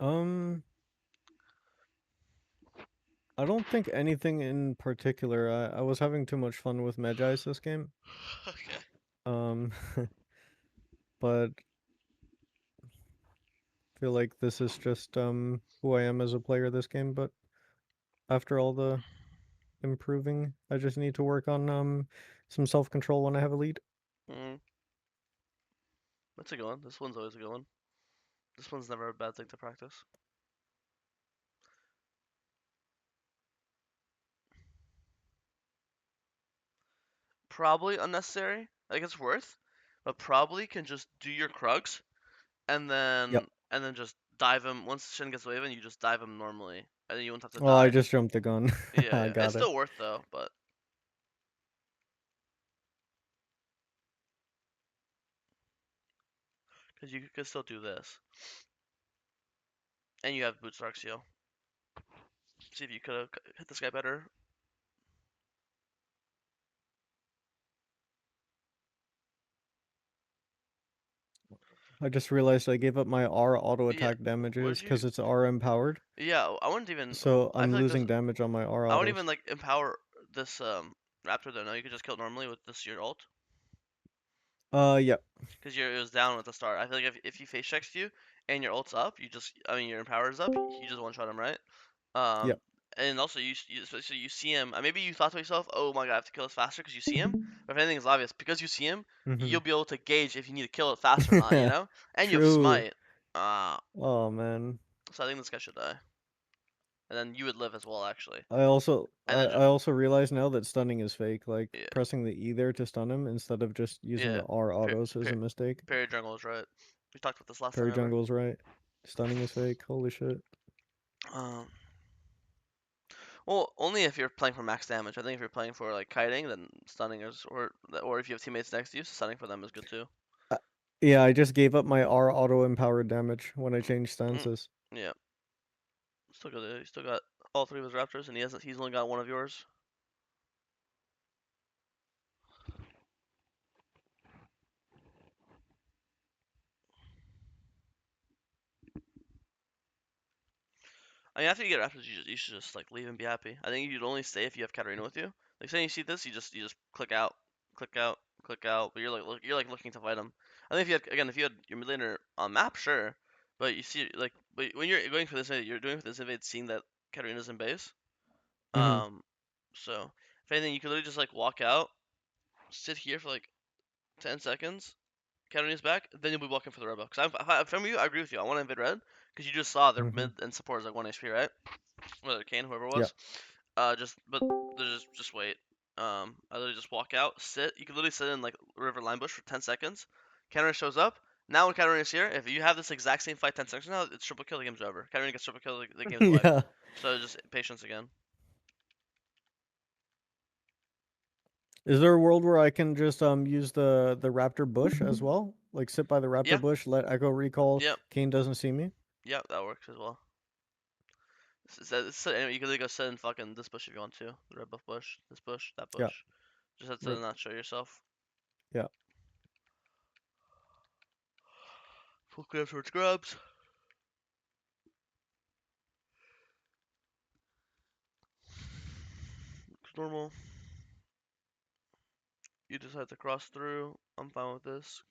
Um, I don't think anything in particular. I was having too much fun with Medjais this game. Okay. Um, but feel like this is just who I am as a player this game. But after all the improving, I just need to work on some self control when I have a lead. Mm, that's a good one. This one's always a good one. This one's never a bad thing to practice. Probably unnecessary. Like it's worth, but probably can just do your Krugs Yep. and then just dive him once Shin gets waving. You just dive him normally, and then you won't have to Well, I die. just jumped the gun. Yeah, I yeah. It's got it. still worth though, but because you could still do this, and you have Boots Arxio. See if you could have hit this guy better. I just realized I gave up my R auto Yeah. attack What damages did you? because it's R empowered. Yeah. I wouldn't even. So I I'm feel like there's. losing damage on my R I wouldn't even autos. like empower this Raptor though. No, you could just kill it normally with this your ult. Yep. Because it was down at the start. I feel like if he face checks you and your ult's up, you just I mean your empower is up, you just one shot him, right? Um, Yep. and also so you see him. Maybe you thought to yourself, oh my god, I have to kill this faster because you see him. But if anything is obvious, because you see him, Mm-hmm. you'll be able to gauge if you need to kill it faster or not. You know, and you have True. smite. Uh, Oh man. so I think this guy should die, and then you would live as well actually. I also And I, then I also realize now that stunning is fake. Like yeah, pressing the E there to stun him instead of just using yeah, the R per, autos is per, a mistake. Parry jungle is right. We talked about this last time Parry ever. jungle's right. Stunning is fake. Holy shit. Um, Well, only if you're playing for max damage. I think if you're playing for like kiting, then stunning is or if you have teammates next to you, stunning for them is good too. Uh, yeah, I just gave up my R auto empowered damage when I changed Mm, stances. yeah, still good. He still got all three of his raptors, and he's only got one of yours. I mean, after you get raptors, you should just like leave and be happy. I think you'd only stay if you have Katarina with you. Like, say you see this, you just click out, click out, click out. But you're like looking to fight him. I think if you had again if you had your mid laner on map, sure. But you see like but when you're going for this, you're doing for this invade, seeing that Katarina's in base. Mm-hmm. Um, so if anything, you could literally just like walk out, sit here for like 10 seconds, Katarina's back, then you'll be walking for the Rebel. Because from you, I agree with you. I want to invade red because you just saw their Mm-hmm. mid and support is like 1 HP, right? Whether Kane, whoever it Yep. was. But there's just wait. I literally just walk out, sit. You can literally sit in like river line bush for 10 seconds. Katarina shows up. Now when Katarina's here, if you have this exact same fight 10 seconds now, it's triple kill. The game's over. Katarina gets triple kill. The game's wiped. Yeah. So just patience again. Is there a world where I can just use the raptor bush as well? Like sit by the raptor Yeah. bush, let Echo recall, Yep. Kane doesn't see me? Yep. That works as well. Anyway, you can go sit in fucking this bush if you want to. The red buff bush, this bush, that Yeah. bush. Just have to Rip. not show yourself. Yeah. Full clear towards grabs. It's normal. You decide to cross through. I'm fine with this.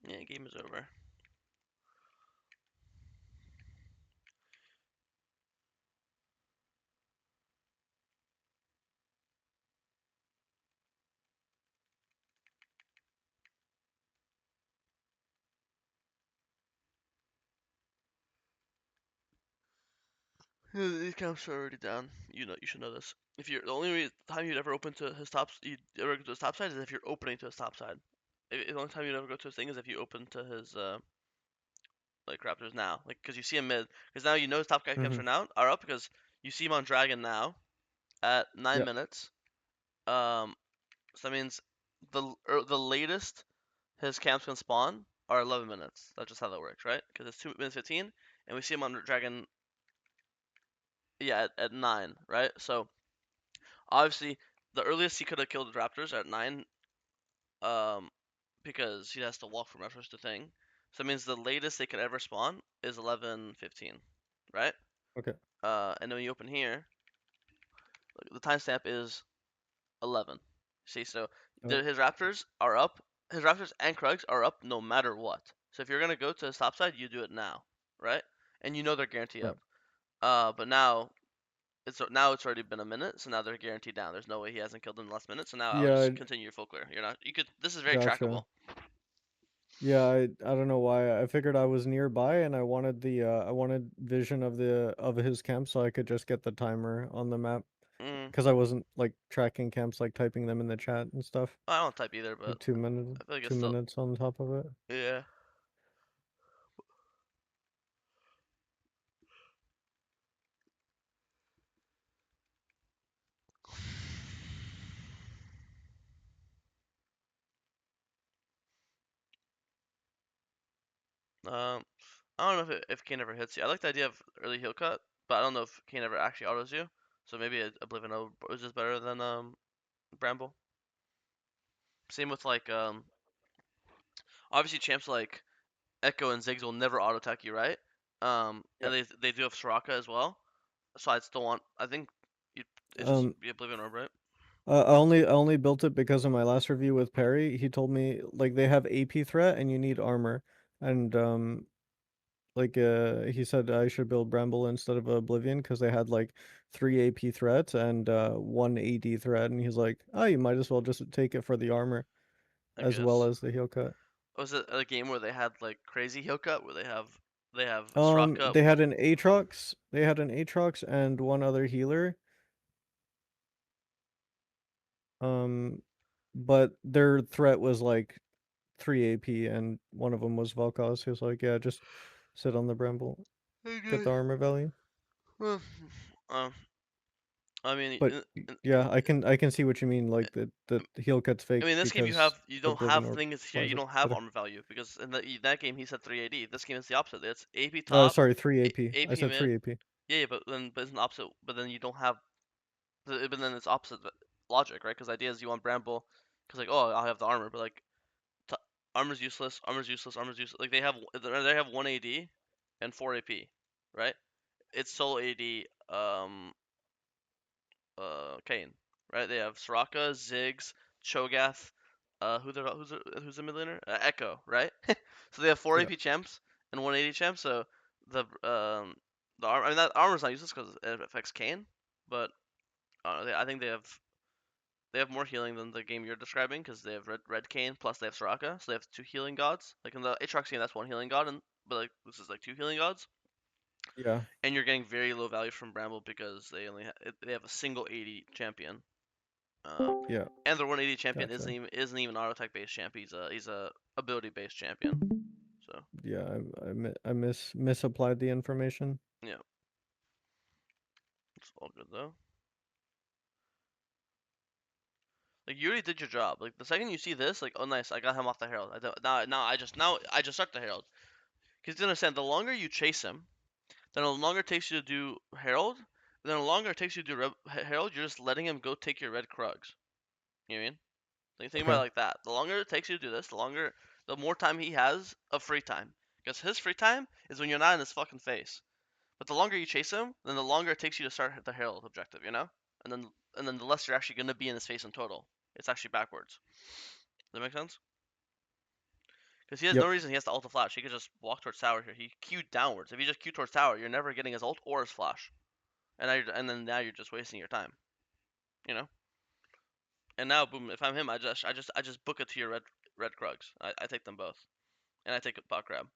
Yeah, game is over. These camps are already down. You should know this. If you're the only time you'd ever open to his you ever go to his top side is if you're opening to his top side. The only time you'd ever go to his thing is if you open to his like Raptors now, like because you see him mid, because now you know his top guy camps Mm-hmm. are up because you see him on Dragon now at 9 Yep. minutes. So that means the latest his camps can spawn are 11 minutes. That's just how that works, right? Because it's 2 minutes 15, and we see him on Dragon, yeah, at 9, right? So obviously, the earliest he could have killed the Raptors at 9, um, because he has to walk from Raptors to thing. So that means the latest they could ever spawn is 11:15, right? Okay. And then when you open here, the timestamp is 11. See, so Oh, his Raptors are up. His Raptors and Krugs are up no matter what. So if you're gonna go to the top side, you do it now, right? And you know they're guaranteed right. up. But now it's already been a minute, so now they're guaranteed down. There's no way he hasn't killed them in the last minute. So now I would Yeah, just continue your full clear. You're not. You could. This is very gotcha. trackable. Yeah, I don't know why. I figured I was nearby and I wanted vision of his camp so I could just get the timer on the map Mm, because I wasn't like tracking camps like typing them in the chat and stuff. I don't type either, but Like 2 minutes, I feel like it's two still. minutes on top of it. Yeah. Um, I don't know if Kane ever hits you. I like the idea of early heal cut, but I don't know if Kane ever actually autos you. So maybe Oblivion is just better than Bramble. Same with like obviously champs like Echo and Ziggs will never auto attack you, right? And Yep. they do have Soraka as well. So I'd still want. I think you it's just Um, be Oblivion Orb, right? I only built it because of my last review with Perry. He told me like they have AP threat and you need armor, and he said I should build Bramble instead of Oblivion because they had like 3 AP threats and one AD threat, and he's like, oh, you might as well just take it for the armor I as well guess. as the heal cut. Was it a game where they had like crazy heal cut where they have Soraka? They had an Aatrox, and one other healer. Um, but their threat was like 3 AP, and one of them was Vel'Koz. He was like, yeah, just sit on the Bramble, get the Okay. armor value. Well, um, I mean, But yeah, I can see what you mean. Like the heal cut's fake in this game because you don't Oblivion have Orb things here. flies You it. don't have But armor value because that game he said 380. This game is the opposite. It's AP oh, top, sorry, 3 AP. I AP said mid. 3 AP. Yeah, but it's an opposite. But then you don't have. But then it's opposite logic, right? Because the idea is you want Bramble, because like oh I'll have the armor, but like t- armor's useless, armor's useless, armor's useless. Like they have 1 AD and 4 AP, right? It's solo AD Kane, right? They have Soraka, Ziggs, Cho'Gath, who's the mid laner? Echo, right? So they have 4 Yeah, AP champs and 180 champs. So the armor, I mean that armor's not useless because it affects Kane, but I think they have more healing than the game you're describing because they have red Kane plus they have Soraka, so they have 2 healing gods. Like in the Aatrox game, that's 1 healing god, and but like this is like 2 healing gods, yeah, and you're getting very low value from Bramble because they have a single 80 champion. Um, yeah. and their 180 champion isn't Gotcha. even auto attack based champ. He's a ability based champion. So Yeah, I misapplied the information. yeah, it's all good though. Like you already did your job. Like the second you see this, like oh nice, I got him off the herald. Now I just start the herald. Because you understand, the longer you chase him, then the longer it takes you to do herald. Then the longer it takes you to do herald, you're just letting him go take your red Krugs. You know what I mean? Think about Okay. it like that. The longer it takes you to do this, the more time he has of free time. Because his free time is when you're not in his fucking face. But the longer you chase him, then the longer it takes you to start the Herald objective, you know? And then the less you're actually gonna be in his face in total. It's actually backwards. Does that make sense? Because he has no Yep. reason he has to ult a flash. He could just walk towards tower here. He queued downwards. If you just queue towards tower, you're never getting his ult or his flash. And then now you're just wasting your time. You know? And now boom, if I'm him, I just book it to your red Krugs. I take them both. And I take a bot grab.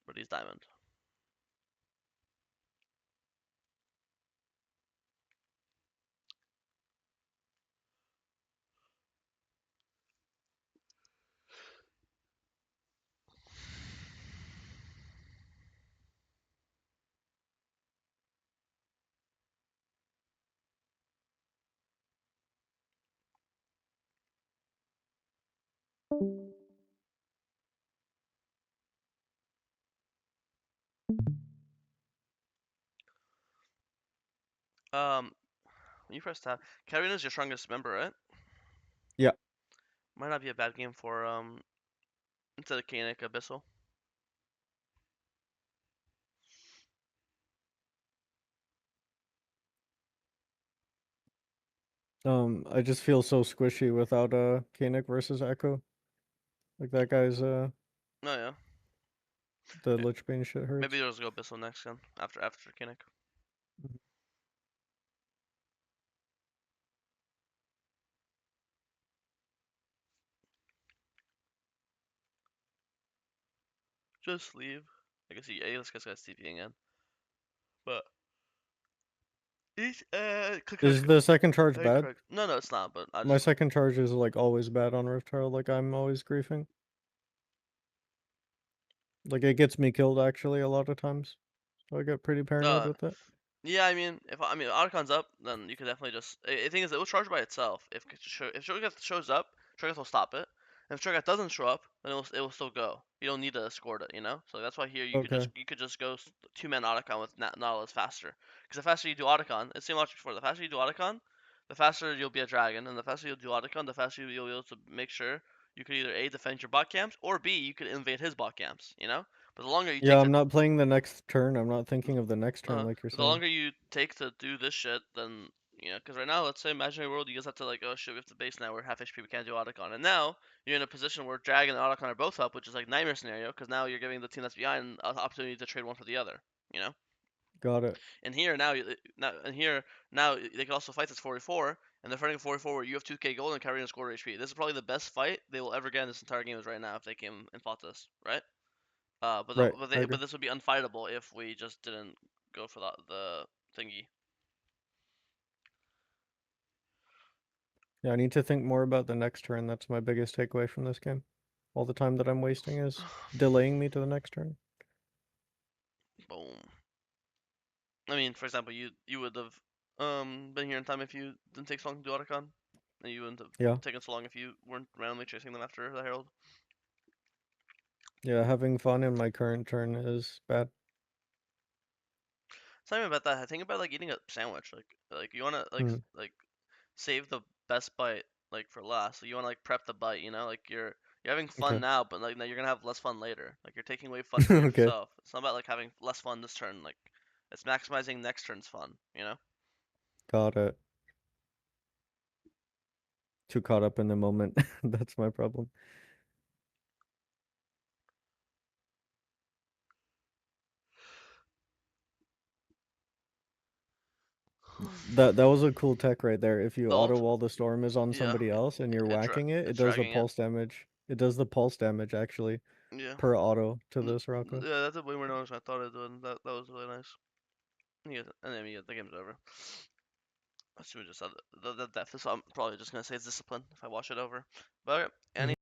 But he's diamond. When you press tab, Katarina's your strongest member, right? Yeah. Might not be a bad game for instead of Kanik Abyssal. I just feel so squishy without Kanik versus Echo. Like that guy's Oh yeah. the Yeah. Lich Bane shit hurts. Maybe they'll just go Abyssal next then after Kanik. Mhm. Just leave. I guess this guy's got TP again. But click Is the second charge bad? correct. No, it's not. But I My just second charge is like always bad on Rift Herald, like I'm always griefing. Like it gets me killed actually a lot of times. So I get pretty paranoid with it. yeah. I mean, if Otacon's up, then you could definitely just. The thing is, it will charge by itself. If Shogat shows up, Shogat will stop it. And if Shogat doesn't show up, then it will still go. You don't need to escort it, you know. So that's why here Okay. you could just go two-man Otacon with Nautilus faster. Because the faster you do Otacon, it's the same logic before. The faster you do Otacon, the faster you'll be a dragon, and the faster you'll do Otacon, the faster you'll be able to make sure you could either A, defend your bot camps, or B, you could invade his bot camps, you know? But the longer you Yeah, take I'm to not playing the next turn. I'm not thinking of the next turn like you're the saying. longer you take to do this shit, then because right now, let's say imaginary world, you guys have to like, oh shit, we have to base now. We're half HP, we can't do Otacon, and now you're in a position where Dragon and Otacon are both up, which is like nightmare scenario, because now you're giving the team that's behind an opportunity to trade one for the other, you know. Got it. And here now they can also fight this 44, and they're fighting 44 where you have 2k gold and Karina score HP. This is probably the best fight they will ever get in this entire game is right now if they came and fought this, right? Right. I agree. But this would be unfightable if we just didn't go for the thingy. Yeah, I need to think more about the next turn. That's my biggest takeaway from this game. All the time that I'm wasting is delaying me to the next turn. Boom. I mean, for example, you would have been here in time if you didn't take so long to do Otacon, and you wouldn't have Yeah. taken so long if you weren't randomly chasing them after the Herald. Yeah, having fun in my current turn is bad. It's not even about that. I think about like eating a sandwich. Like you wanna Hmm. like save the best bite like for last. So you wanna like prep the bite. You know, like you're having fun Okay. now, but like now you're gonna have less fun later. Like you're taking away fun from Okay. yourself. It's not about like having less fun this turn. Like it's maximizing next turn's fun. You know. Got it. Too caught up in the moment. That's my problem. That was a cool tech right there. If you The auto ult. while the storm is on Yeah. somebody else and you're whacking it, it It's does the dragging it. pulse damage. It does the pulse damage actually Yeah. per auto to this Rocco. Yeah, that's a way more notice than I thought it would. That was really nice. Yeah, and then the game's over. I should just said the death is. I'm probably just gonna say it's discipline if I watch it over. But okay, any.